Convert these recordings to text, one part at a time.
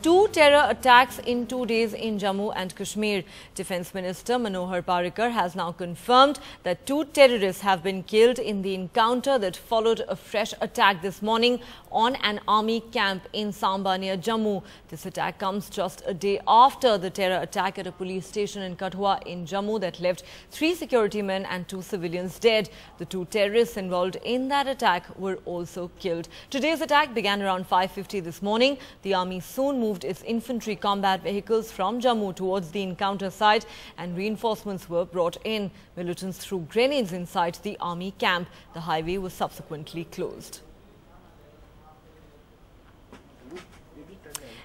Two terror attacks in 2 days in Jammu and Kashmir. Defence Minister Manohar Parrikar has now confirmed that 2 terrorists have been killed in the encounter that followed a fresh attack this morning on an army camp in Samba near Jammu. This attack comes just a day after the terror attack at a police station in Kathua in Jammu that left 3 security men and 2 civilians dead. The 2 terrorists involved in that attack were also killed. Today's attack began around 5:50 this morning. The army soon moved its infantry combat vehicles from Jammu towards the encounter site and reinforcements were brought in. Militants threw grenades inside the army camp. The highway was subsequently closed.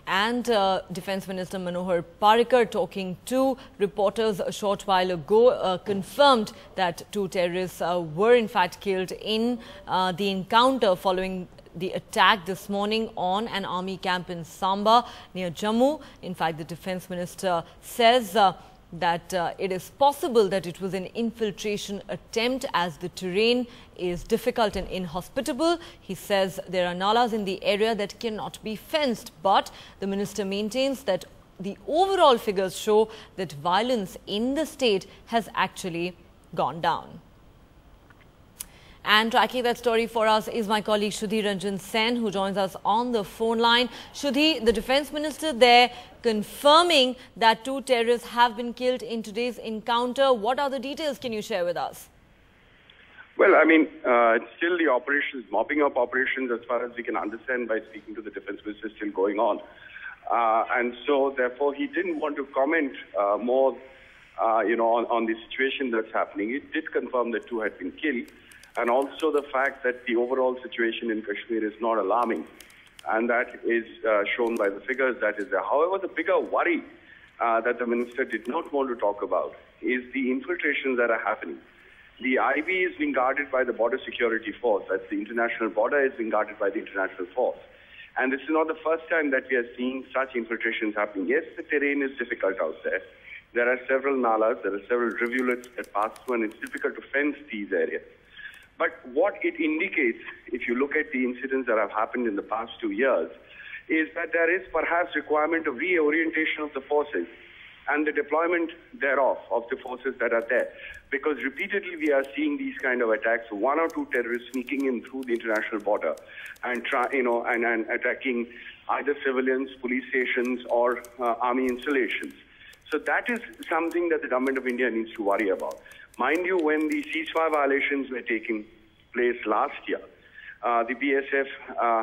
And Defence Minister Manohar Parrikar, talking to reporters a short while ago, confirmed that 2 terrorists were in fact killed in the encounter following the attack this morning on an army camp in Samba near Jammu. In fact, the Defence Minister says that it is possible that it was an infiltration attempt as the terrain is difficult and inhospitable. He says there are nalas in the area that cannot be fenced, but the minister maintains that the overall figures show that violence in the state has actually gone down. And tracking that story for us is my colleague Shudhi Ranjan Sen, who joins us on the phone line. Shudhi, the Defence Minister there confirming that 2 terrorists have been killed in today's encounter. What are the details? Can you share with us? Well, I mean, still the operations, mopping up operations, as far as we can understand by speaking to the Defence Minister, is still going on. And so, therefore, he didn't want to comment more, on the situation that's happening. He did confirm that 2 had been killed. And also the fact that the overall situation in Kashmir is not alarming. And that is shown by the figures that is there. However, the bigger worry that the minister did not want to talk about is the infiltrations that are happening. The IB is being guarded by the Border Security Force. That's the international border is being guarded by the international force. And this is not the first time that we are seeing such infiltrations happening. Yes, the terrain is difficult out there. There are several nalas, there are several rivulets that pass through, and it's difficult to fence these areas. But what it indicates, if you look at the incidents that have happened in the past 2 years, is that there is perhaps requirement of reorientation of the forces and the deployment thereof of the forces that are there. Because repeatedly we are seeing these kind of attacks, 1 or 2 terrorists sneaking in through the international border and and attacking either civilians, police stations, or army installations. So that is something that the government of India needs to worry about. Mind you, when the ceasefire violations were taking place last year, the BSF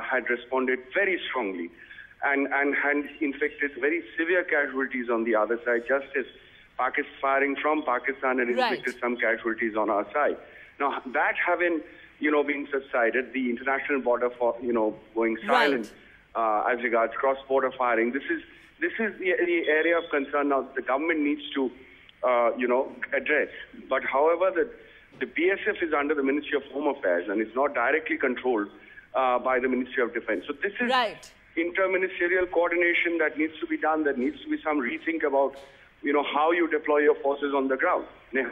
had responded very strongly and had inflicted very severe casualties on the other side, just as firing from Pakistan had inflicted some casualties on our side. Now, that having, been subsided, the international border for, going silent as regards cross-border firing, this is the area of concern now the government needs to address. But however, the BSF is under the Ministry of Home Affairs and it's not directly controlled by the Ministry of Defence. So this is inter-ministerial coordination that needs to be done. There needs to be some rethink about, how you deploy your forces on the ground. Yeah.